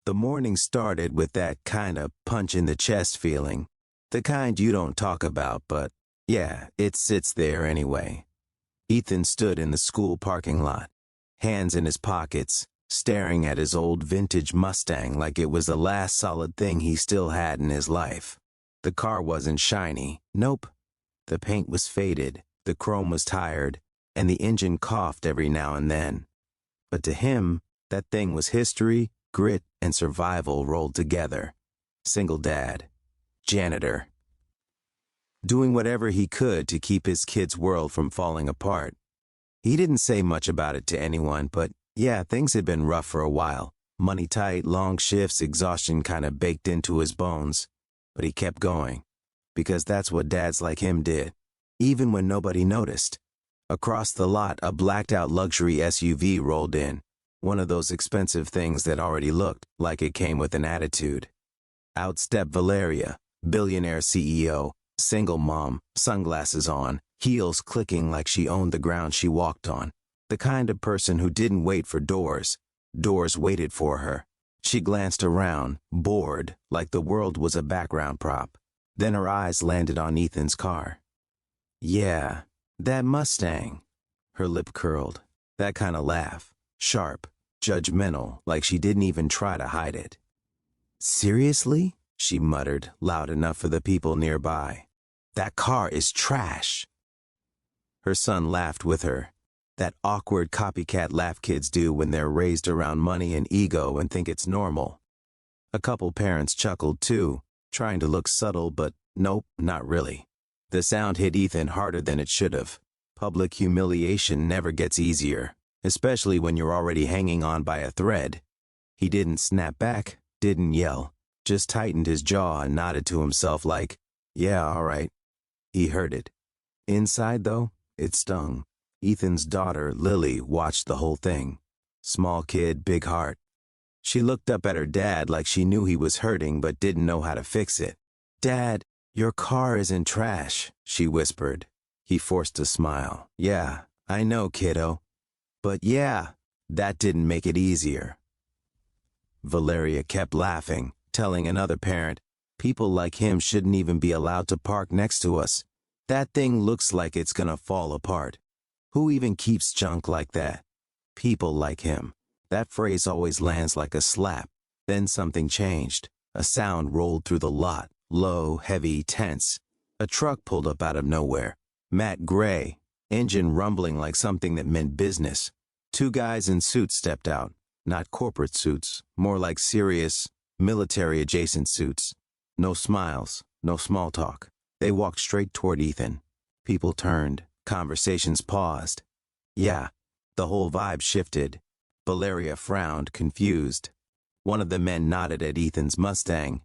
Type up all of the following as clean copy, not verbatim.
The morning started with that kind of punch-in-the-chest feeling. The kind you don't talk about, but, yeah, it sits there anyway. Ethan stood in the school parking lot, hands in his pockets, staring at his old vintage Mustang like it was the last solid thing he still had in his life. The car wasn't shiny. Nope. The paint was faded, the chrome was tired, and the engine coughed every now and then. But to him, that thing was history, grit, and survival rolled together. Single dad. Janitor. Doing whatever he could to keep his kid's world from falling apart. He didn't say much about it to anyone, but yeah, things had been rough for a while. Money tight, long shifts, exhaustion kind of baked into his bones. But he kept going. Because that's what dads like him did. Even when nobody noticed. Across the lot, a blacked-out luxury SUV rolled in. One of those expensive things that already looked like it came with an attitude. Out stepped Valeria, billionaire CEO, single mom, sunglasses on, heels clicking like she owned the ground she walked on. The kind of person who didn't wait for doors. Doors waited for her. She glanced around, bored, like the world was a background prop. Then her eyes landed on Ethan's car. Yeah, that Mustang. Her lip curled. That kind of laugh. Sharp, judgmental, like she didn't even try to hide it. Seriously? She muttered, loud enough for the people nearby. That car is trash. Her son laughed with her. That awkward copycat laugh kids do when they're raised around money and ego and think it's normal. A couple parents chuckled too, trying to look subtle, but nope, not really. The sound hit Ethan harder than it should have. Public humiliation never gets easier, especially when you're already hanging on by a thread. He didn't snap back, didn't yell, just tightened his jaw and nodded to himself like, yeah, all right. He heard it. Inside, though, it stung. Ethan's daughter, Lily, watched the whole thing. Small kid, big heart. She looked up at her dad like she knew he was hurting but didn't know how to fix it. Dad, your car isn't trash, she whispered. He forced a smile. Yeah, I know, kiddo. But yeah, that didn't make it easier. Valeria kept laughing, telling another parent, people like him shouldn't even be allowed to park next to us. That thing looks like it's gonna fall apart. Who even keeps junk like that? People like him. That phrase always lands like a slap. Then something changed. A sound rolled through the lot, low, heavy, tense. A truck pulled up out of nowhere. Matte gray, engine rumbling like something that meant business. Two guys in suits stepped out. Not corporate suits, more like serious, military-adjacent suits. No smiles, no small talk. They walked straight toward Ethan. People turned. Conversations paused. Yeah, the whole vibe shifted. Valeria frowned, confused. One of the men nodded at Ethan's Mustang.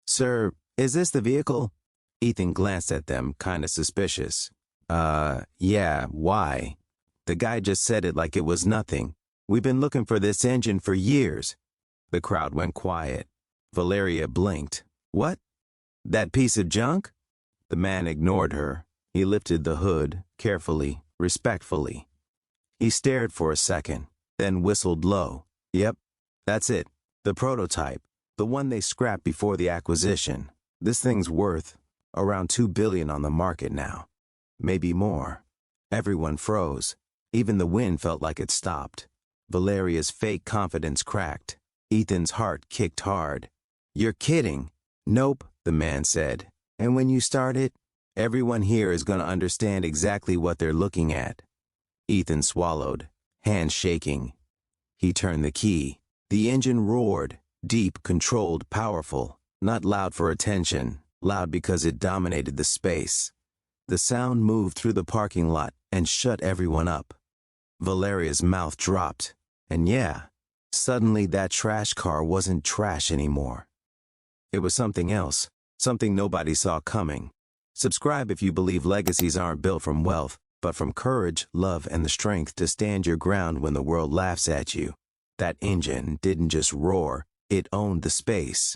Sir, is this the vehicle? Ethan glanced at them, kinda suspicious. Yeah, why? The guy just said it like it was nothing. We've been looking for this engine for years. The crowd went quiet. Valeria blinked. What? That piece of junk? The man ignored her. He lifted the hood, carefully, respectfully. He stared for a second, then whistled low. Yep, that's it. The prototype. The one they scrapped before the acquisition. This thing's worth around $2 billion on the market now. Maybe more. Everyone froze. Even the wind felt like it stopped. Valeria's fake confidence cracked. Ethan's heart kicked hard. You're kidding. Nope, the man said. And when you start it, everyone here is going to understand exactly what they're looking at. Ethan swallowed, hands shaking. He turned the key. The engine roared, deep, controlled, powerful, not loud for attention, loud because it dominated the space. The sound moved through the parking lot and shut everyone up. Valeria's mouth dropped, and yeah, suddenly that trash car wasn't trash anymore. It was something else, something nobody saw coming. Subscribe if you believe legacies aren't built from wealth, but from courage, love, and the strength to stand your ground when the world laughs at you. That engine didn't just roar, it owned the space.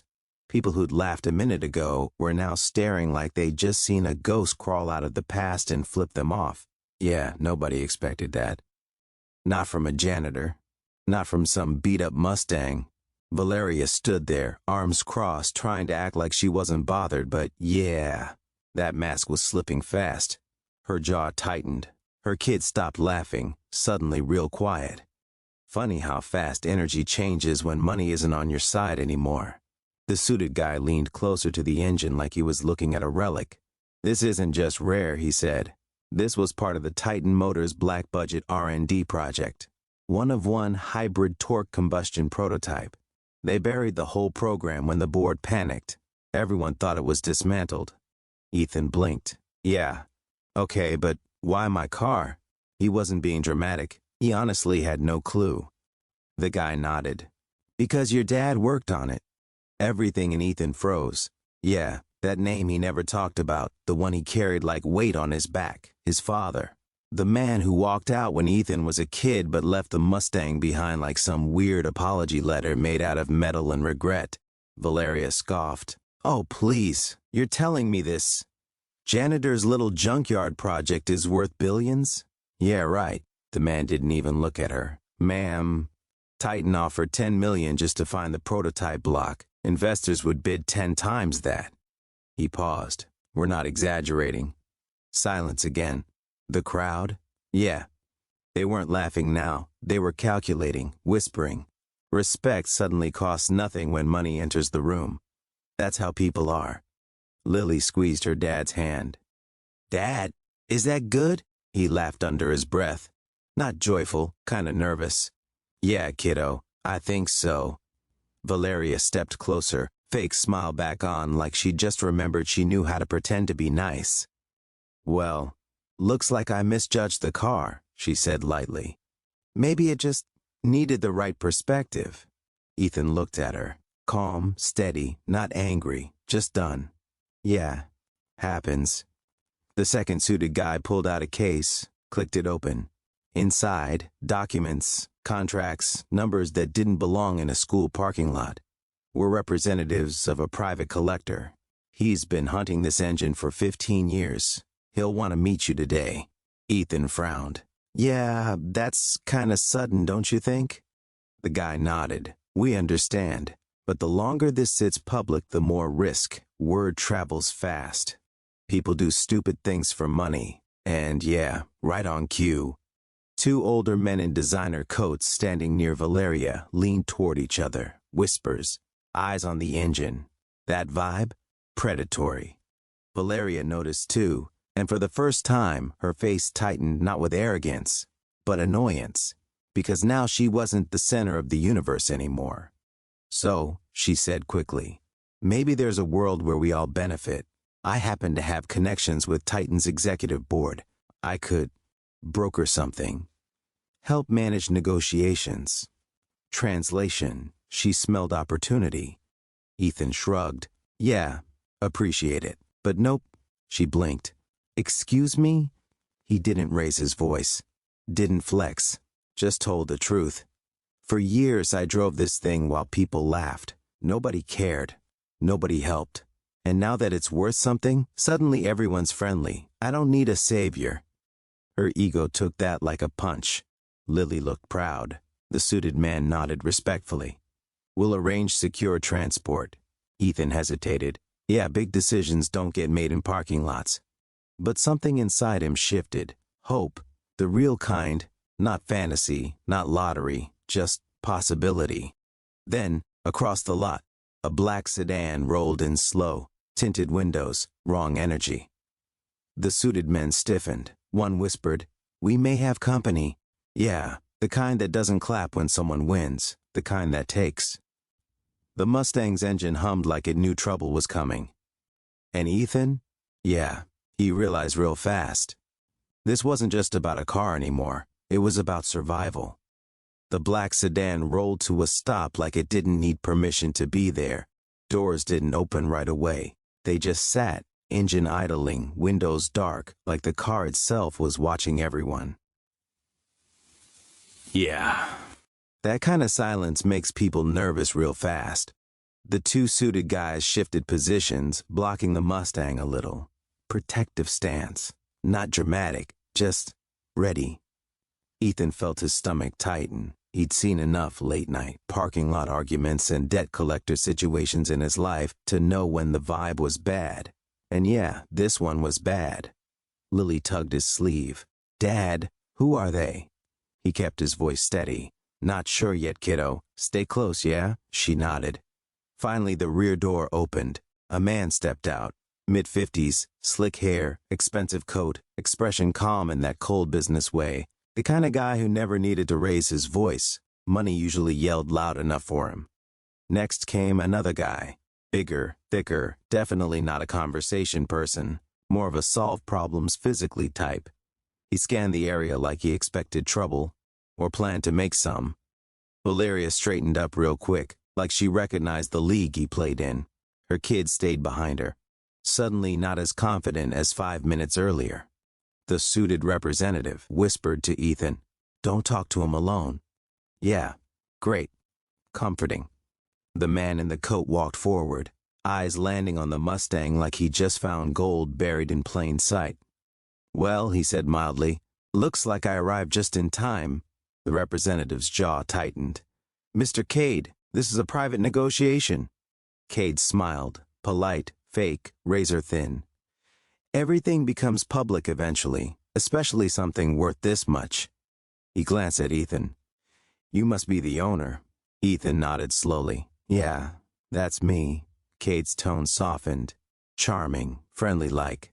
People who'd laughed a minute ago were now staring like they'd just seen a ghost crawl out of the past and flip them off. Yeah, nobody expected that. Not from a janitor. Not from some beat-up Mustang. Valeria stood there, arms crossed, trying to act like she wasn't bothered, but yeah, that mask was slipping fast. Her jaw tightened. Her kid stopped laughing, suddenly real quiet. Funny how fast energy changes when money isn't on your side anymore. The suited guy leaned closer to the engine like he was looking at a relic. This isn't just rare, he said. This was part of the Titan Motors black-budget R&D project. One-of-one hybrid torque combustion prototype. They buried the whole program when the board panicked. Everyone thought it was dismantled. Ethan blinked. Yeah. Okay, but why my car? He wasn't being dramatic. He honestly had no clue. The guy nodded. Because your dad worked on it. Everything in Ethan froze. Yeah, that name he never talked about, the one he carried like weight on his back, his father. The man who walked out when Ethan was a kid but left the Mustang behind like some weird apology letter made out of metal and regret. Valeria scoffed. Oh, please, you're telling me this. Janitor's little junkyard project is worth billions? Yeah, right. The man didn't even look at her. Ma'am, Titan offered $10 million just to find the prototype block. Investors would bid 10 times that. He paused. We're not exaggerating. Silence again. The crowd? Yeah. They weren't laughing now. They were calculating, whispering. Respect suddenly costs nothing when money enters the room. That's how people are. Lily squeezed her dad's hand. Dad, is that good? He laughed under his breath. Not joyful, kinda nervous. Yeah, kiddo, I think so. Valeria stepped closer, fake smile back on like she just remembered she knew how to pretend to be nice. Well, looks like I misjudged the car, she said lightly. Maybe it just needed the right perspective. Ethan looked at her, calm, steady, not angry, just done. Yeah, happens. The second suited guy pulled out a case, clicked it open. Inside, documents, contracts, numbers that didn't belong in a school parking lot. Were representatives of a private collector. He's been hunting this engine for 15 years. He'll want to meet you today. Ethan frowned. Yeah, that's kinda sudden, don't you think? The guy nodded. We understand. But the longer this sits public, the more risk. Word travels fast. People do stupid things for money. And yeah, right on cue. Two older men in designer coats standing near Valeria leaned toward each other, whispers, eyes on the engine. That vibe? Predatory. Valeria noticed too, and for the first time, her face tightened not with arrogance, but annoyance, because now she wasn't the center of the universe anymore. So, she said quickly, maybe there's a world where we all benefit. I happen to have connections with Titan's executive board. I could broker something. Help manage negotiations. Translation, she smelled opportunity. Ethan shrugged. Yeah, appreciate it. But nope, she blinked. Excuse me? He didn't raise his voice. Didn't flex. Just told the truth. For years I drove this thing while people laughed. Nobody cared. Nobody helped. And now that it's worth something, suddenly everyone's friendly. I don't need a savior. Her ego took that like a punch. Lily looked proud. The suited man nodded respectfully. We'll arrange secure transport. Ethan hesitated. Yeah, big decisions don't get made in parking lots. But something inside him shifted. Hope. The real kind. Not fantasy, not lottery, just possibility. Then, across the lot, a black sedan rolled in slow, tinted windows, wrong energy. The suited men stiffened. One whispered, we may have company. Yeah, the kind that doesn't clap when someone wins, the kind that takes. The Mustang's engine hummed like it knew trouble was coming. And Ethan? Yeah, he realized real fast. This wasn't just about a car anymore, it was about survival. The black sedan rolled to a stop like it didn't need permission to be there. Doors didn't open right away. They just sat, engine idling, windows dark, like the car itself was watching everyone. Yeah. That kind of silence makes people nervous real fast. The two suited guys shifted positions, blocking the Mustang a little. Protective stance. Not dramatic, just ready. Ethan felt his stomach tighten. He'd seen enough late-night parking lot arguments and debt collector situations in his life to know when the vibe was bad. And yeah, this one was bad. Lily tugged his sleeve. "Dad, who are they?" He kept his voice steady. "Not sure yet, kiddo. Stay close, yeah?" She nodded. Finally, the rear door opened. A man stepped out. Mid-50s, slick hair, expensive coat, expression calm in that cold business way. The kind of guy who never needed to raise his voice. Money usually yelled loud enough for him. Next came another guy. Bigger, thicker, definitely not a conversation person. More of a solve problems physically type. He scanned the area like he expected trouble, or planned to make some. Valeria straightened up real quick, like she recognized the league he played in. Her kids stayed behind her, suddenly not as confident as 5 minutes earlier. The suited representative whispered to Ethan, "Don't talk to him alone." "Yeah, great." Comforting. The man in the coat walked forward, eyes landing on the Mustang like he just found gold buried in plain sight. "Well," he said mildly, "looks like I arrived just in time." The representative's jaw tightened. "Mr. Cade, this is a private negotiation." Cade smiled, polite, fake, razor thin. "Everything becomes public eventually, especially something worth this much." He glanced at Ethan. "You must be the owner." Ethan nodded slowly. "Yeah, that's me." Cade's tone softened. Charming, friendly-like.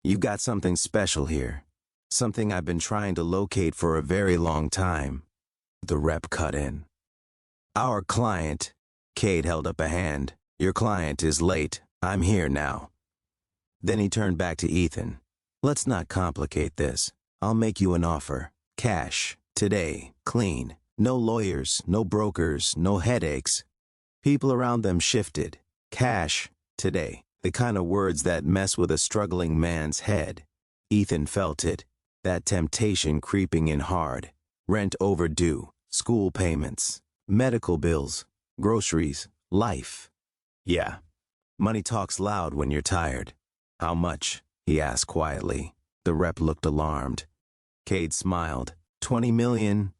"You've got something special here. Something I've been trying to locate for a very long time." The rep cut in. "Our client," Cade held up a hand. "Your client is late. I'm here now." Then he turned back to Ethan. "Let's not complicate this. I'll make you an offer. Cash. Today. Clean. No lawyers, no brokers, no headaches." People around them shifted. Cash. Today. The kind of words that mess with a struggling man's head. Ethan felt it. That temptation creeping in hard. Rent overdue. School payments. Medical bills. Groceries. Life. Yeah. Money talks loud when you're tired. "How much?" he asked quietly. The rep looked alarmed. Cade smiled. 20 million.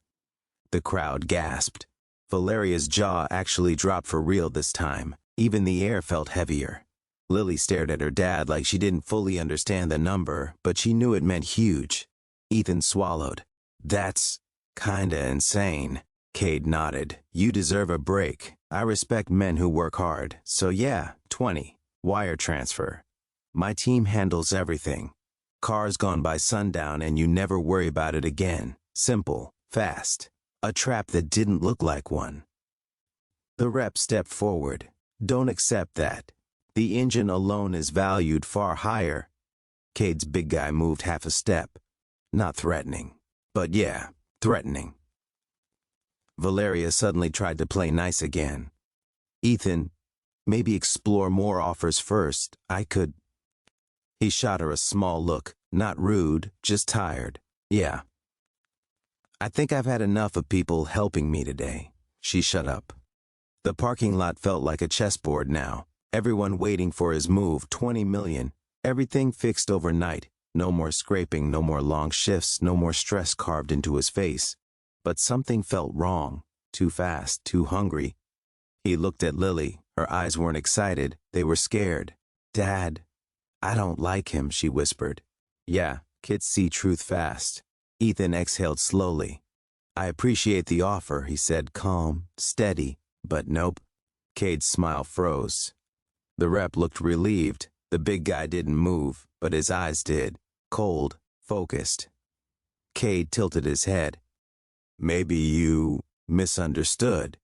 The crowd gasped. Valeria's jaw actually dropped for real this time. Even the air felt heavier. Lily stared at her dad like she didn't fully understand the number, but she knew it meant huge. Ethan swallowed. "That's kinda insane." Cade nodded. "You deserve a break. I respect men who work hard, so yeah, 20. Wire transfer. My team handles everything. Car's gone by sundown and you never worry about it again. Simple, fast. A trap that didn't look like one." The rep stepped forward. "Don't accept that. The engine alone is valued far higher." Cade's big guy moved half a step. Not threatening, but yeah, threatening. Valeria suddenly tried to play nice again. "Ethan, maybe explore more offers first. I could..." He shot her a small look, not rude, just tired. "Yeah. I think I've had enough of people helping me today." She shut up. The parking lot felt like a chessboard now. Everyone waiting for his move. 20 million. Everything fixed overnight. No more scraping, no more long shifts, no more stress carved into his face. But something felt wrong. Too fast, too hungry. He looked at Lily. Her eyes weren't excited. They were scared. "Dad, I don't like him," she whispered. "Yeah, kids see truth fast." Ethan exhaled slowly. "I appreciate the offer," he said, calm, steady, but nope. Cade's smile froze. The rep looked relieved. The big guy didn't move, but his eyes did. Cold, focused. Cade tilted his head. "Maybe you misunderstood."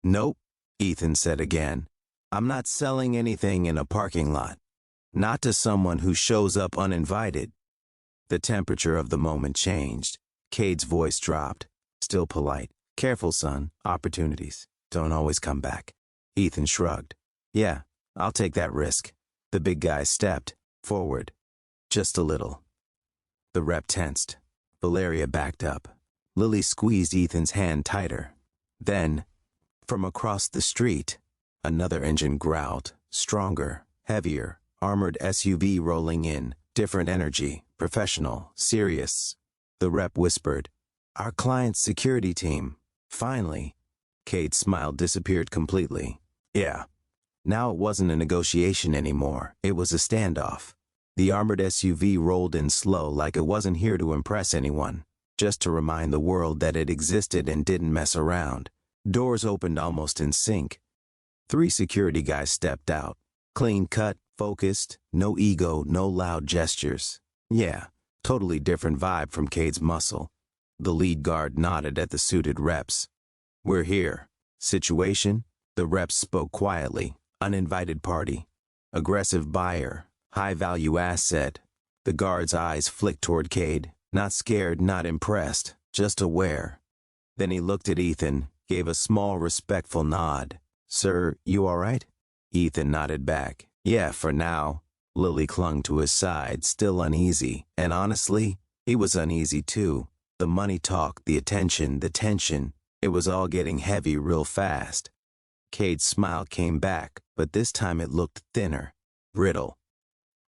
"Nope," Ethan said again. "I'm not selling anything in a parking lot. Not to someone who shows up uninvited." The temperature of the moment changed. Cade's voice dropped, still polite. "Careful, son. Opportunities don't always come back." Ethan shrugged. "Yeah, I'll take that risk." The big guy stepped forward. Just a little. The rep tensed. Valeria backed up. Lily squeezed Ethan's hand tighter. Then, from across the street, another engine growled, stronger, heavier, armored SUV rolling in, different energy, professional, serious. The rep whispered, "Our client's security team." Finally, Cade's smile disappeared completely. Yeah. Now it wasn't a negotiation anymore, it was a standoff. The armored SUV rolled in slow like it wasn't here to impress anyone, just to remind the world that it existed and didn't mess around. Doors opened almost in sync. 3 security guys stepped out. Clean cut, focused, no ego, no loud gestures. Yeah, totally different vibe from Cade's muscle. The lead guard nodded at the suited reps. We're here. Situation? The reps spoke quietly. Uninvited party. Aggressive buyer. High-value asset. The guard's eyes flicked toward Cade. Not scared, not impressed, just aware. Then he looked at Ethan, gave a small, respectful nod. Sir, you all right? Ethan nodded back. Yeah, for now. Lily clung to his side, still uneasy. And honestly, he was uneasy too. The money talk, the attention, the tension. It was all getting heavy real fast. Cade's smile came back, but this time it looked thinner. Brittle.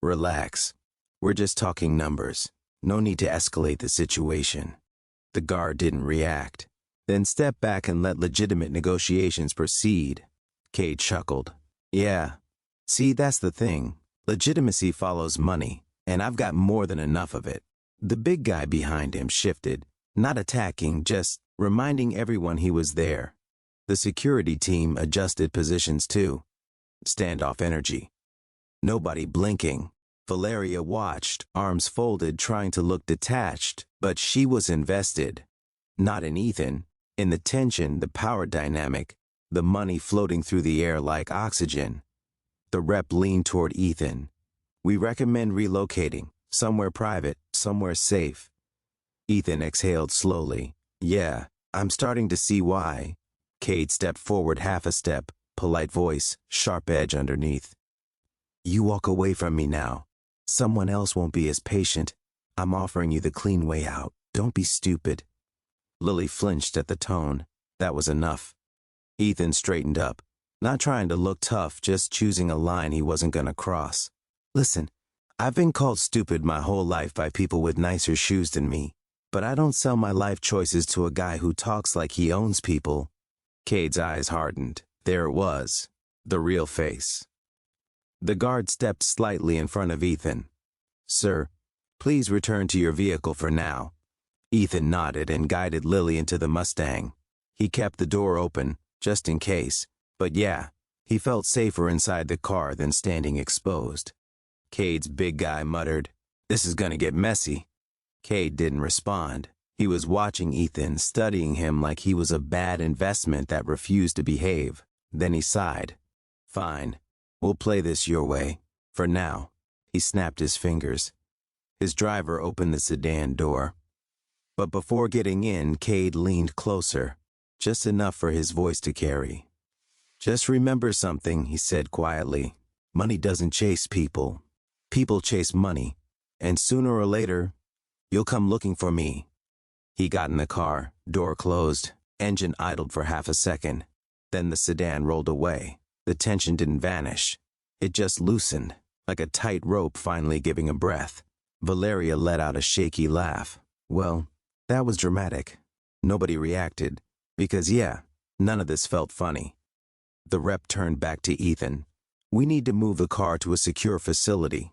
Relax. We're just talking numbers. No need to escalate the situation. The guard didn't react. Then stepped back and let legitimate negotiations proceed. Cade chuckled. Yeah. See, that's the thing. Legitimacy follows money, and I've got more than enough of it. The big guy behind him shifted, not attacking, just reminding everyone he was there. The security team adjusted positions too. Standoff energy. Nobody blinking. Valeria watched, arms folded, trying to look detached, but she was invested. Not in Ethan, in the tension, the power dynamic, the money floating through the air like oxygen. The rep leaned toward Ethan. We recommend relocating, somewhere private, somewhere safe. Ethan exhaled slowly. Yeah, I'm starting to see why. Cade stepped forward half a step, polite voice, sharp edge underneath. You walk away from me now. Someone else won't be as patient. I'm offering you the clean way out. Don't be stupid. Lily flinched at the tone. That was enough. Ethan straightened up, not trying to look tough, just choosing a line he wasn't gonna cross. Listen, I've been called stupid my whole life by people with nicer shoes than me, but I don't sell my life choices to a guy who talks like he owns people. Cade's eyes hardened. There it was, the real face. The guard stepped slightly in front of Ethan. Sir, please return to your vehicle for now. Ethan nodded and guided Lily into the Mustang. He kept the door open, just in case, but yeah, he felt safer inside the car than standing exposed. Cade's big guy muttered, This is gonna get messy. Cade didn't respond. He was watching Ethan, studying him like he was a bad investment that refused to behave. Then he sighed. Fine. We'll play this your way. For now. He snapped his fingers. His driver opened the sedan door. But before getting in, Cade leaned closer, just enough for his voice to carry. Just remember something, he said quietly. Money doesn't chase people. People chase money. And sooner or later, you'll come looking for me. He got in the car, door closed, engine idled for half a second. Then the sedan rolled away. The tension didn't vanish. It just loosened, like a tight rope finally giving a breath. Valeria let out a shaky laugh. Well, that was dramatic. Nobody reacted, because yeah, none of this felt funny. The rep turned back to Ethan. We need to move the car to a secure facility.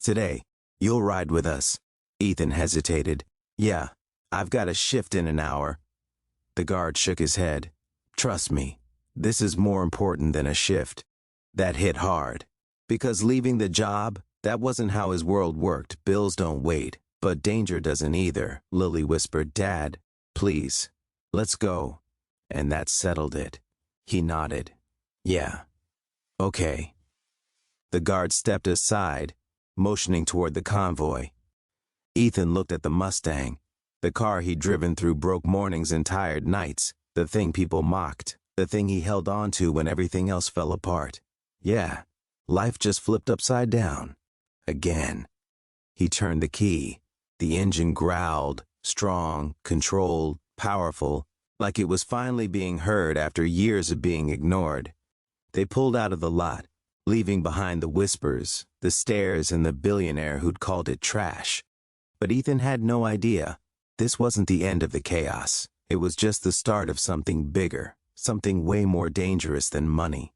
Today, you'll ride with us. Ethan hesitated. Yeah, I've got a shift in an hour. The guard shook his head. Trust me, this is more important than a shift. That hit hard. Because leaving the job, that wasn't how his world worked. Bills don't wait, but danger doesn't either. Lily whispered, Dad, please, let's go. And that settled it. He nodded. Yeah. Okay. The guard stepped aside, motioning toward the convoy. Ethan looked at the Mustang, the car he'd driven through broke mornings and tired nights, the thing people mocked, the thing he held on to when everything else fell apart. Yeah, life just flipped upside down. Again. He turned the key. The engine growled, strong, controlled, powerful, like it was finally being heard after years of being ignored. They pulled out of the lot, leaving behind the whispers, the stares, and the billionaire who'd called it trash. But Ethan had no idea. This wasn't the end of the chaos. It was just the start of something bigger, something way more dangerous than money.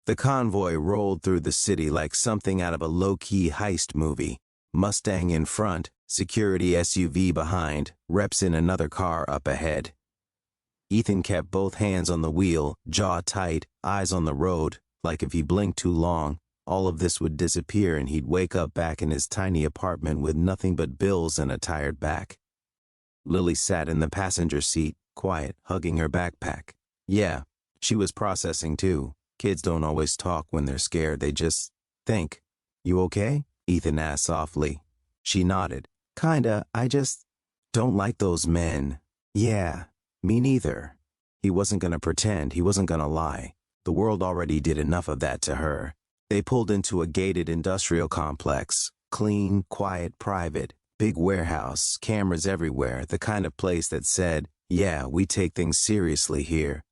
The convoy rolled through the city like something out of a low-key heist movie. Mustang in front, security SUV behind, reps in another car up ahead. Ethan kept both hands on the wheel, jaw tight, eyes on the road, like if he blinked too long, all of this would disappear and he'd wake up back in his tiny apartment with nothing but bills and a tired back. Lily sat in the passenger seat, quiet, hugging her backpack. Yeah, she was processing too. Kids don't always talk when they're scared, they just think. You okay? Ethan asked softly. She nodded. Kinda, I just don't like those men. Yeah, me neither. He wasn't gonna pretend, he wasn't gonna lie. The world already did enough of that to her. They pulled into a gated industrial complex. Clean, quiet, private. Big warehouse, cameras everywhere, the kind of place that said, yeah, we take things seriously here.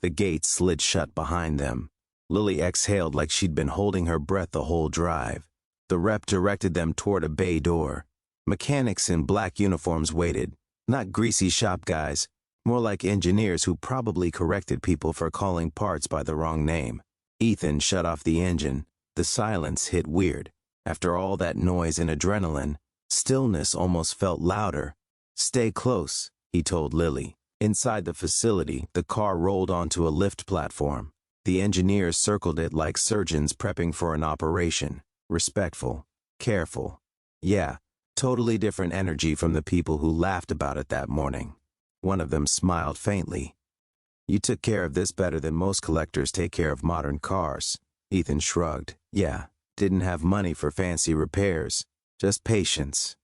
The gate slid shut behind them. Lily exhaled like she'd been holding her breath the whole drive. The rep directed them toward a bay door. Mechanics in black uniforms waited. Not greasy shop guys, more like engineers who probably corrected people for calling parts by the wrong name. Ethan shut off the engine. The silence hit weird. After all that noise and adrenaline, stillness almost felt louder. Stay close, he told Lily. Inside the facility, the car rolled onto a lift platform. The engineers circled it like surgeons prepping for an operation. Respectful, careful. Yeah, totally different energy from the people who laughed about it that morning. One of them smiled faintly. You took care of this better than most collectors take care of modern cars. Ethan shrugged. Yeah, didn't have money for fancy repairs. Just patience.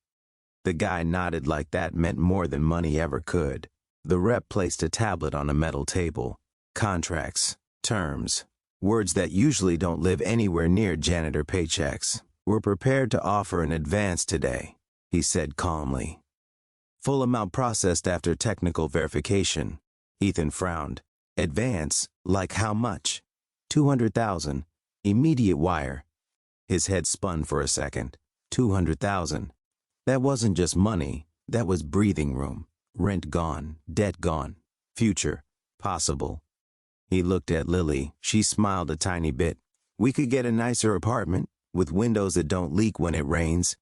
The guy nodded like that meant more than money ever could. The rep placed a tablet on a metal table. Contracts, terms, words that usually don't live anywhere near janitor paychecks. We're prepared to offer an advance today, he said calmly. Full amount processed after technical verification. Ethan frowned. Advance? Like how much? 200,000. Immediate wire. His head spun for a second. 200,000. That wasn't just money, that was breathing room. Rent gone, debt gone, future, possible. He looked at Lily. She smiled a tiny bit. We could get a nicer apartment, with windows that don't leak when it rains.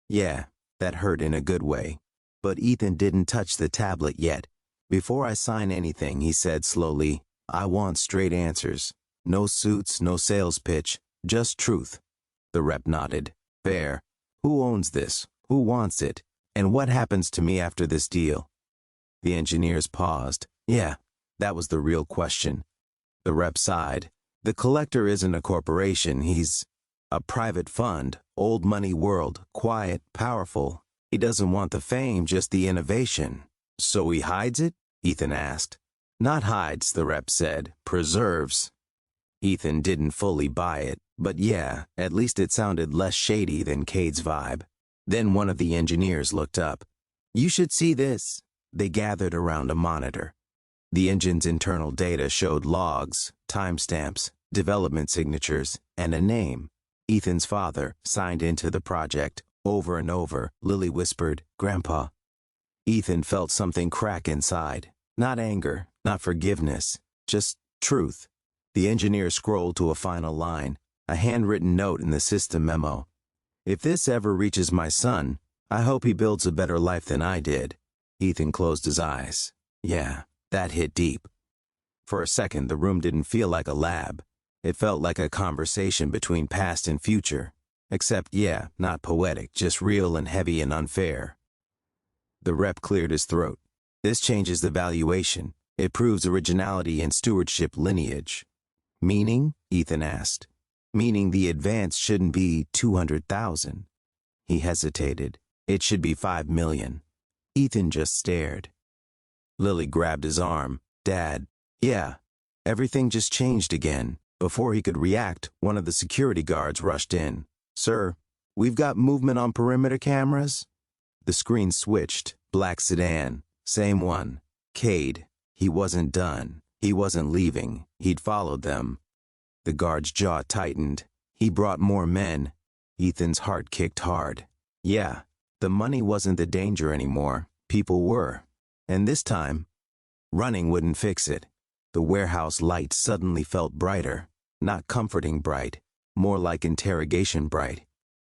Yeah, that hurt in a good way. But Ethan didn't touch the tablet yet. Before I sign anything, he said slowly, I want straight answers. No suits, no sales pitch, just truth. The rep nodded. Fair. Who owns this? Who wants it? And what happens to me after this deal? The engineers paused. Yeah, that was the real question. The rep sighed. The collector isn't a corporation, he's a private fund, old money world, quiet, powerful. He doesn't want the fame, just the innovation. So he hides it? Ethan asked. Not hides, the rep said. Preserves. Ethan didn't fully buy it, but yeah, at least it sounded less shady than Cade's vibe. Then one of the engineers looked up. You should see this. They gathered around a monitor. The engine's internal data showed logs, timestamps, development signatures, and a name. Ethan's father signed into the project. Over and over, Lily whispered, Grandpa. Ethan felt something crack inside. Not anger, not forgiveness, just truth. The engineer scrolled to a final line, a handwritten note in the system memo. If this ever reaches my son, I hope he builds a better life than I did. Ethan closed his eyes. Yeah, that hit deep. For a second, the room didn't feel like a lab. It felt like a conversation between past and future. Except, yeah, not poetic, just real and heavy and unfair. The rep cleared his throat. This changes the valuation. It proves originality and stewardship lineage. Meaning? Ethan asked. Meaning the advance shouldn't be 200,000. He hesitated. It should be 5 million. Ethan just stared. Lily grabbed his arm. Dad. Yeah. Everything just changed again. Before he could react, one of the security guards rushed in. Sir, we've got movement on perimeter cameras. The screen switched. Black sedan. Same one. Cade. He wasn't done. He wasn't leaving. He'd followed them. The guard's jaw tightened. He brought more men. Ethan's heart kicked hard. Yeah, the money wasn't the danger anymore. People were. And this time, Running wouldn't fix it. The warehouse lights suddenly felt brighter, not comforting bright, more like interrogation bright.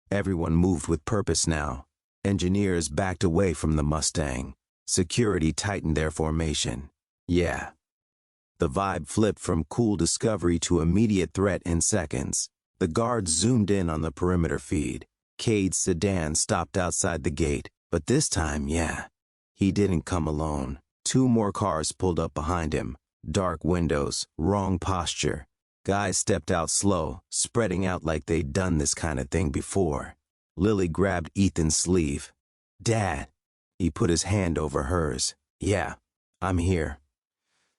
Everyone moved with purpose now. Engineers backed away from the Mustang. Security tightened their formation. Yeah. The vibe flipped from cool discovery to immediate threat in seconds. The guards zoomed in on the perimeter feed. Cade's sedan stopped outside the gate, but this time, yeah, he didn't come alone. 2 more cars pulled up behind him. Dark windows, wrong posture. Guys stepped out slow, spreading out like they'd done this kind of thing before. Lily grabbed Ethan's sleeve. "Dad." He put his hand over hers. "Yeah, I'm here."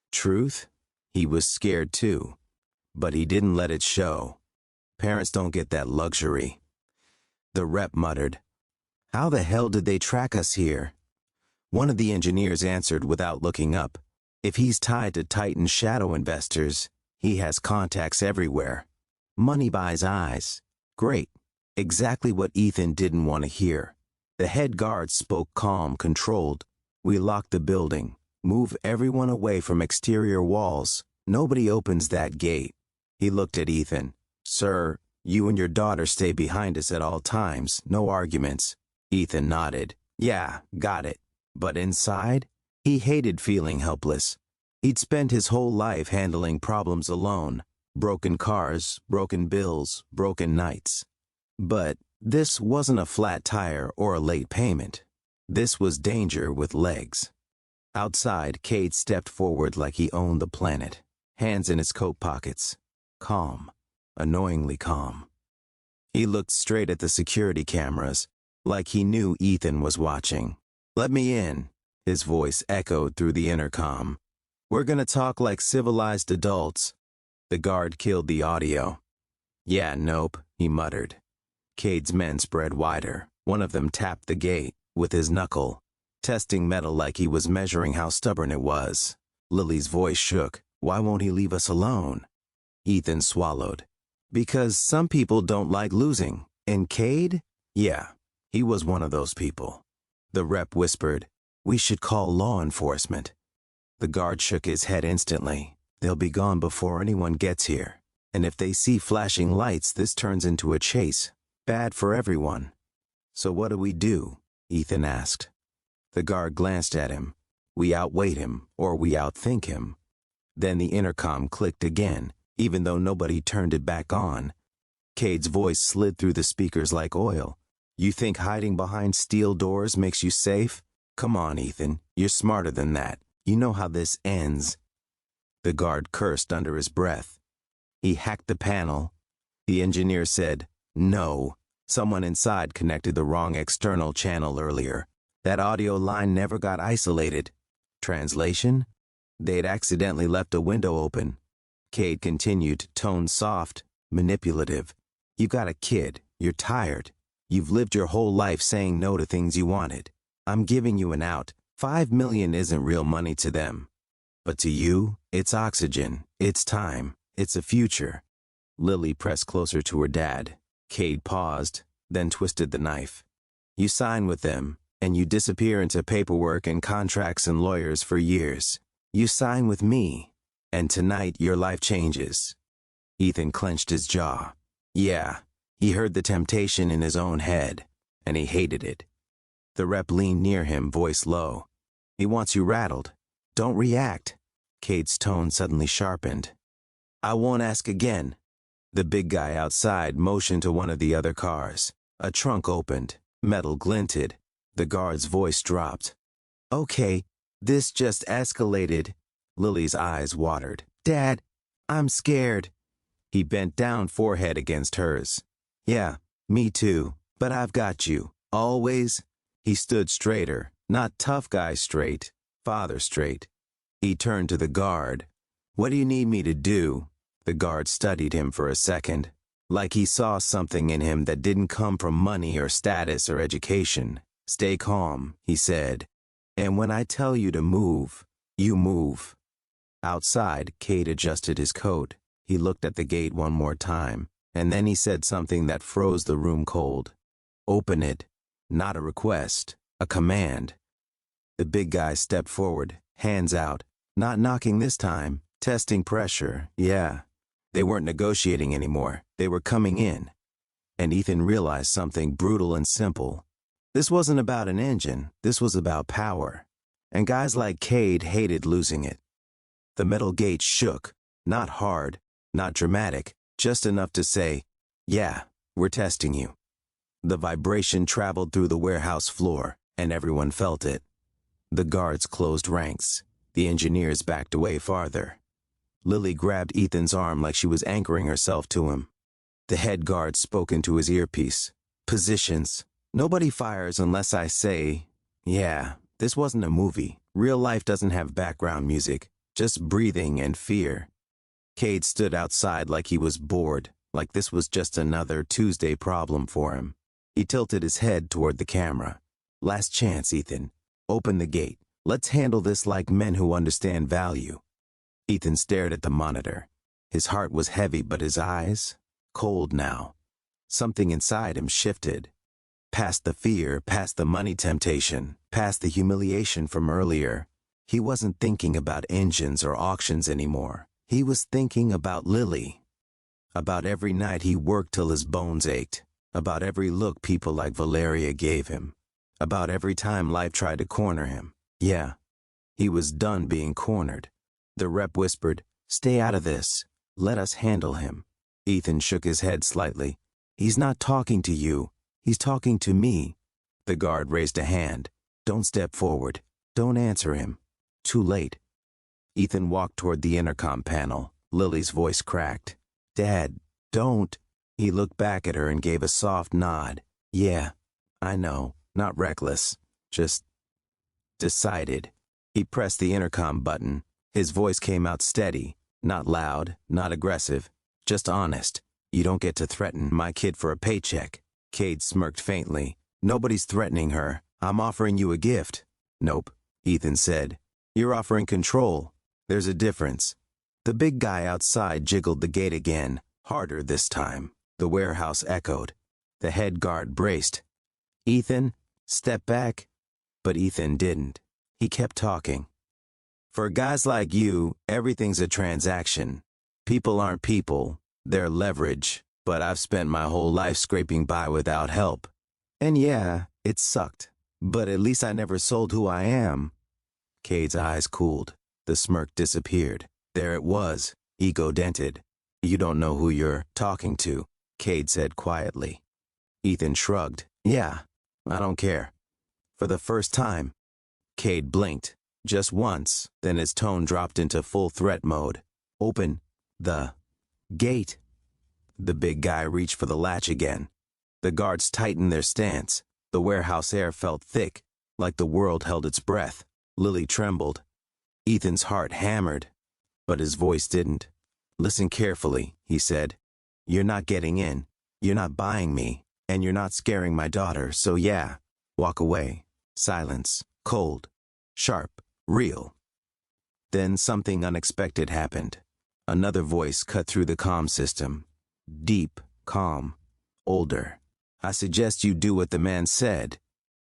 Truth? He was scared too. But he didn't let it show. Parents don't get that luxury. The rep muttered, "How the hell did they track us here?" One of the engineers answered without looking up. "If he's tied to Titan's shadow investors, he has contacts everywhere. Money buys eyes." Great. Exactly what Ethan didn't want to hear. The head guard spoke calm, controlled. "We lock the building. Move everyone away from exterior walls. Nobody opens that gate." He looked at Ethan. "Sir, you and your daughter stay behind us at all times. No arguments." Ethan nodded. "Yeah, got it." But inside, he hated feeling helpless. He'd spent his whole life handling problems alone. Broken cars, broken bills, broken nights. But this wasn't a flat tire or a late payment. This was danger with legs. Outside, Cade stepped forward like he owned the planet, hands in his coat pockets. Calm, annoyingly calm. He looked straight at the security cameras, like he knew Ethan was watching. "Let me in," his voice echoed through the intercom. "We're gonna talk like civilized adults." The guard killed the audio. "Yeah, nope," he muttered. Cade's men spread wider. One of them tapped the gate with his knuckle, testing metal like he was measuring how stubborn it was. Lily's voice shook. "Why won't he leave us alone?" Ethan swallowed. "Because some people don't like losing. And Cade? Yeah, he was one of those people." The rep whispered, "We should call law enforcement." The guard shook his head instantly. "They'll be gone before anyone gets here. And if they see flashing lights, this turns into a chase. Bad for everyone." "So what do?" Ethan asked. The guard glanced at him. "We outweight him, or we outthink him." Then the intercom clicked again, even though nobody turned it back on. Cade's voice slid through the speakers like oil. "You think hiding behind steel doors makes you safe? Come on, Ethan. You're smarter than that. You know how this ends." The guard cursed under his breath. He hacked the panel. The engineer said, "No. Someone inside connected the wrong external channel earlier. That audio line never got isolated." Translation? They'd accidentally left a window open. Cade continued, tone soft, manipulative. "You got a kid. You're tired. You've lived your whole life saying no to things you wanted. I'm giving you an out. $5 million isn't real money to them. But to you, it's oxygen, it's time, it's a future." Lily pressed closer to her dad. Cade paused, then twisted the knife. "You sign with them, and you disappear into paperwork and contracts and lawyers for years. You sign with me, and tonight your life changes." Ethan clenched his jaw. Yeah, he heard the temptation in his own head, and he hated it. The rep leaned near him, voice low. "He wants you rattled. Don't react." Cade's tone suddenly sharpened. "I won't ask again." The big guy outside motioned to one of the other cars. A trunk opened. Metal glinted. The guard's voice dropped. "Okay, this just escalated." Lily's eyes watered. "Dad, I'm scared." He bent down, forehead against hers. "Yeah, me too, but I've got you. Always." He stood straighter, not tough guy straight, father straight. He turned to the guard. "What do you need me to do?" The guard studied him for a second, like he saw something in him that didn't come from money or status or education. "Stay calm," he said. "And when I tell you to move, you move." Outside, Cade adjusted his coat. He looked at the gate one more time, and then he said something that froze the room cold. "Open it." Not a request, a command. The big guy stepped forward, hands out. Not knocking this time, testing pressure, yeah. They weren't negotiating anymore, they were coming in. And Ethan realized something brutal and simple. This wasn't about an engine, this was about power. And guys like Cade hated losing it. The metal gate shook, not hard, not dramatic, just enough to say, yeah, we're testing you. The vibration traveled through the warehouse floor, and everyone felt it. The guards closed ranks. The engineers backed away farther. Lily grabbed Ethan's arm like she was anchoring herself to him. The head guard spoke into his earpiece. Positions. Nobody fires unless I say, yeah, this wasn't a movie. Real life doesn't have background music, just breathing and fear. Cade stood outside like he was bored, like this was just another Tuesday problem for him. He tilted his head toward the camera. Last chance, Ethan. Open the gate. Let's handle this like men who understand value. Ethan stared at the monitor. His heart was heavy, but his eyes, cold now. Something inside him shifted. Past the fear, past the money temptation, past the humiliation from earlier. He wasn't thinking about engines or auctions anymore. He was thinking about Lily. About every night he worked till his bones ached. About every look people like Valeria gave him. About every time life tried to corner him. Yeah, he was done being cornered. The rep whispered, "Stay out of this. Let us handle him." Ethan shook his head slightly. "He's not talking to you. He's talking to me." The guard raised a hand. "Don't step forward. Don't answer him." Too late. Ethan walked toward the intercom panel. Lily's voice cracked. "Dad, don't." He looked back at her and gave a soft nod. "Yeah, I know. Not reckless. Just decided." He pressed the intercom button. His voice came out steady, not loud, not aggressive, just honest. "You don't get to threaten my kid for a paycheck." Cade smirked faintly. "Nobody's threatening her. I'm offering you a gift." "Nope," Ethan said. "You're offering control. There's a difference." The big guy outside jiggled the gate again, harder this time. The warehouse echoed. The head guard braced. "Ethan, step back." But Ethan didn't. He kept talking. "For guys like you, everything's a transaction. People aren't people, they're leverage. But I've spent my whole life scraping by without help. And yeah, it sucked. But at least I never sold who I am." Cade's eyes cooled. The smirk disappeared. There it was, ego-dented. "You don't know who you're talking to," Cade said quietly. Ethan shrugged. "Yeah, I don't care." For the first time, Cade blinked. Just once, then his tone dropped into full threat mode. "Open the gate." The big guy reached for the latch again. The guards tightened their stance. The warehouse air felt thick, like the world held its breath. Lily trembled. Ethan's heart hammered, but his voice didn't. "Listen carefully," he said. "You're not getting in. You're not buying me. And you're not scaring my daughter, so yeah. Walk away." Silence. Cold. Sharp. Real. Then something unexpected happened. Another voice cut through the comm system. Deep, calm, older. "I suggest you do what the man said."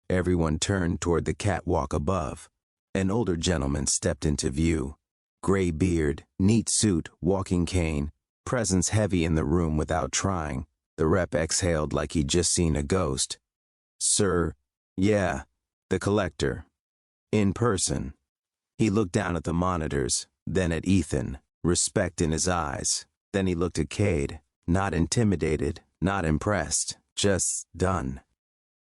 Everyone turned toward the catwalk above. An older gentleman stepped into view. Gray beard, neat suit, walking cane, presence heavy in the room without trying. The rep exhaled like he'd just seen a ghost. "Sir." "Yeah, the collector. In person." He looked down at the monitors, then at Ethan, respect in his eyes. Then he looked at Cade, not intimidated, not impressed, just done.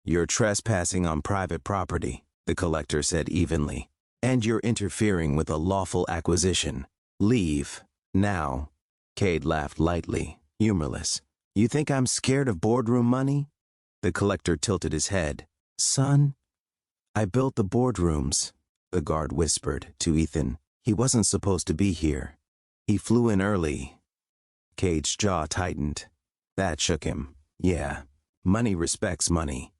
"You're trespassing on private property," the collector said evenly. "And you're interfering with a lawful acquisition. Leave. Now." Cade laughed lightly, humorless. "You think I'm scared of boardroom money?" The collector tilted his head. "Son, I built the boardrooms," the guard whispered to Ethan. "He wasn't supposed to be here. He flew in early." Cade's jaw tightened. That shook him. Yeah, money respects money.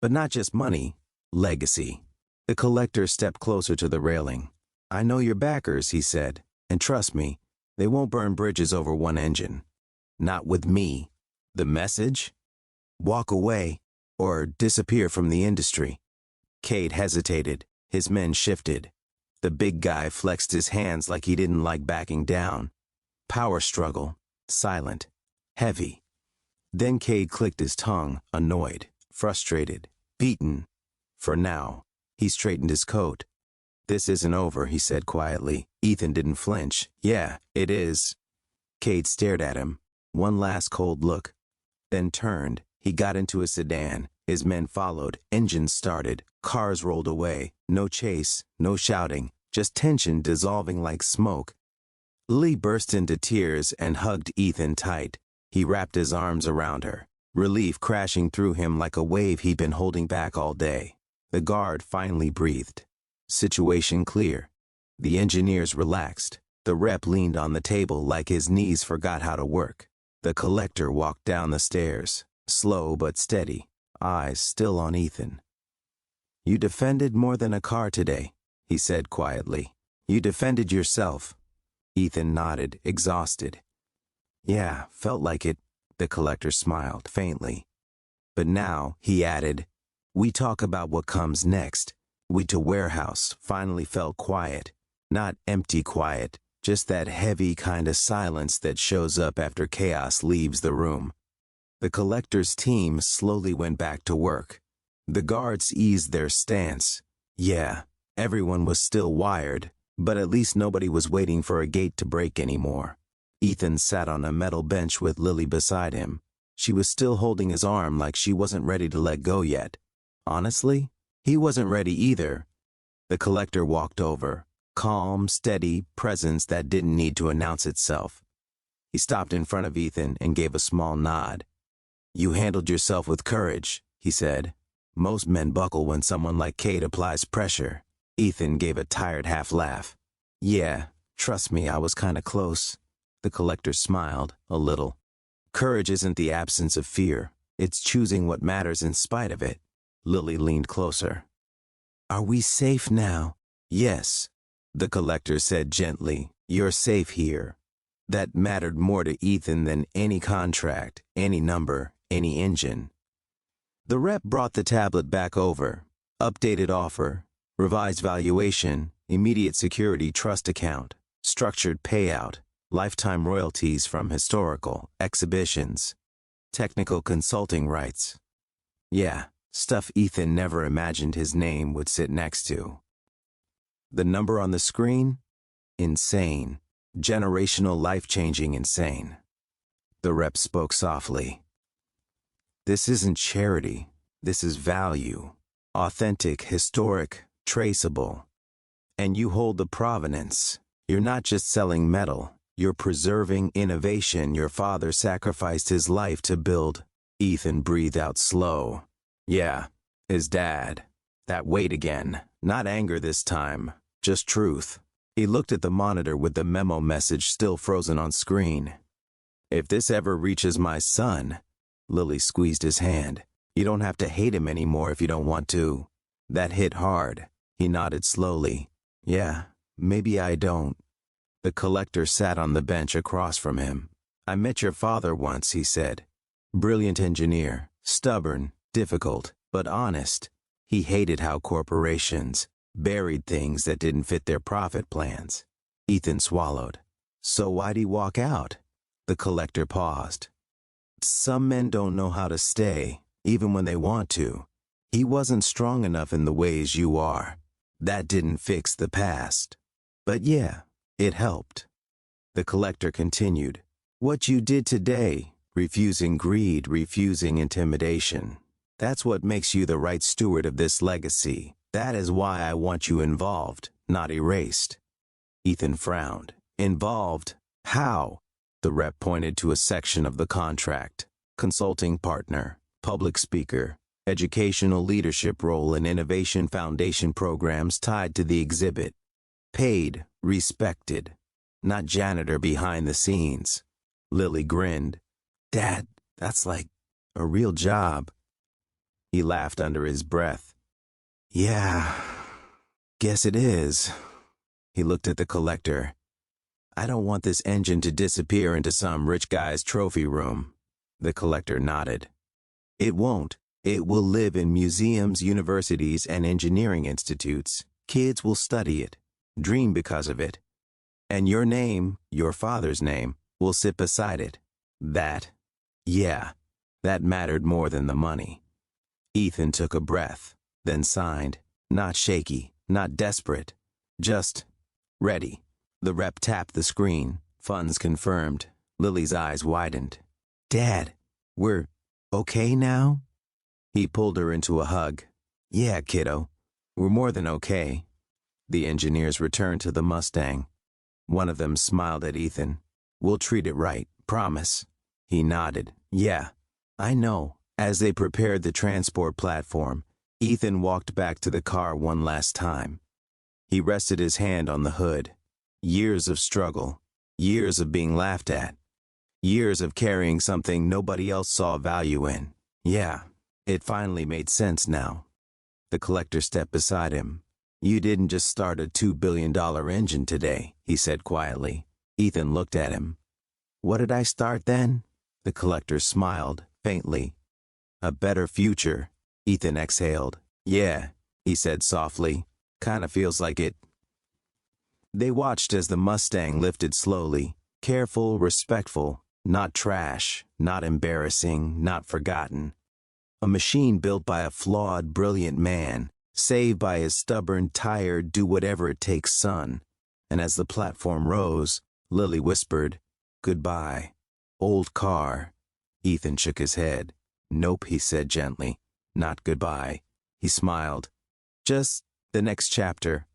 But not just money, legacy. The collector stepped closer to the railing. "I know your backers," he said, "and trust me, they won't burn bridges over one engine. Not with me." "The message?" "Walk away, or disappear from the industry." Cade hesitated. His men shifted. The big guy flexed his hands like he didn't like backing down. Power struggle. Silent. Heavy. Then Cade clicked his tongue, annoyed, frustrated, beaten. For now. He straightened his coat. "This isn't over," he said quietly. Ethan didn't flinch. "Yeah, it is." Cade stared at him. One last cold look. Then turned. He got into a sedan. His men followed. Engines started. Cars rolled away. No chase, no shouting, just tension dissolving like smoke. Lily burst into tears and hugged Ethan tight. He wrapped his arms around her, relief crashing through him like a wave he'd been holding back all day. The guard finally breathed. Situation clear. The engineers relaxed. The rep leaned on the table like his knees forgot how to work. The collector walked down the stairs, slow but steady, eyes still on Ethan. "You defended more than a car today," he said quietly. "You defended yourself." Ethan nodded, exhausted. "Yeah, felt like it," the collector smiled faintly. "But now," he added, "we talk about what comes next." We to warehouse finally felt quiet. Not empty quiet, just that heavy kind of silence that shows up after chaos leaves the room. The collector's team slowly went back to work. The guards eased their stance. Yeah, everyone was still wired, but at least nobody was waiting for a gate to break anymore. Ethan sat on a metal bench with Lily beside him. She was still holding his arm like she wasn't ready to let go yet. Honestly, he wasn't ready either. The collector walked over. Calm, steady presence that didn't need to announce itself. He stopped in front of Ethan and gave a small nod. "You handled yourself with courage," he said. "Most men buckle when someone like Cade applies pressure." Ethan gave a tired half laugh. "Yeah, trust me, I was kinda close." The collector smiled, a little. "Courage isn't the absence of fear. It's choosing what matters in spite of it." Lily leaned closer. "Are we safe now?" "Yes," the collector said gently. "You're safe here." That mattered more to Ethan than any contract, any number, any engine. The rep brought the tablet back over. Updated offer, revised valuation, immediate security trust account, structured payout, lifetime royalties from historical exhibitions, technical consulting rights. Yeah, stuff Ethan never imagined his name would sit next to. The number on the screen? Insane. Generational life-changing insane. The rep spoke softly. "This isn't charity. This is value. Authentic, historic, traceable. And you hold the provenance. You're not just selling metal. You're preserving innovation your father sacrificed his life to build." Ethan breathed out slow. Yeah, his dad. That weight again. Not anger this time. Just truth. He looked at the monitor with the memo message still frozen on screen. "If this ever reaches my son," Lily squeezed his hand, "you don't have to hate him anymore if you don't want to." That hit hard. He nodded slowly. "Yeah, maybe I don't." The collector sat on the bench across from him. "I met your father once," he said. "Brilliant engineer, stubborn, difficult, but honest. He hated how corporations buried things that didn't fit their profit plans." Ethan swallowed. "So why'd he walk out?" The collector paused. "Some men don't know how to stay, even when they want to. He wasn't strong enough in the ways you are. That didn't fix the past. But yeah, it helped." The collector continued. "What you did today, refusing greed, refusing intimidation, that's what makes you the right steward of this legacy. That is why I want you involved, not erased." Ethan frowned. "Involved? How?" The rep pointed to a section of the contract. Consulting partner, public speaker, educational leadership role in innovation foundation programs tied to the exhibit. Paid, respected, not janitor behind the scenes. Lily grinned. "Dad, that's like a real job." He laughed under his breath. "Yeah, guess it is." He looked at the collector. "I don't want this engine to disappear into some rich guy's trophy room." The collector nodded. "It won't. It will live in museums, universities, and engineering institutes. Kids will study it. dream because of it. And your name, your father's name, will sit beside it. Yeah, that mattered more than the money. Ethan took a breath, then signed, not shaky, not desperate, just ready. The rep tapped the screen, funds confirmed. Lily's eyes widened. Dad, we're okay now? He pulled her into a hug. Yeah, kiddo, we're more than okay. The engineers returned to the Mustang. One of them smiled at Ethan. We'll treat it right, promise. He nodded. Yeah, I know. As they prepared the transport platform, Ethan walked back to the car one last time. He rested his hand on the hood. Years of struggle, years of being laughed at, years of carrying something nobody else saw value in. Yeah, it finally made sense now. The collector stepped beside him. You didn't just start a $2 billion engine today, he said quietly. Ethan looked at him. What did I start then? The collector smiled, faintly. A better future, Ethan exhaled. Yeah, he said softly. Kinda feels like it. They watched as the Mustang lifted slowly, careful, respectful, not trash, not embarrassing, not forgotten. A machine built by a flawed, brilliant man, saved by his stubborn, tired, do-whatever-it-takes son. And as the platform rose, Lily whispered, Goodbye, old car. Ethan shook his head. Nope, he said gently. Not goodbye. He smiled. Just the next chapter.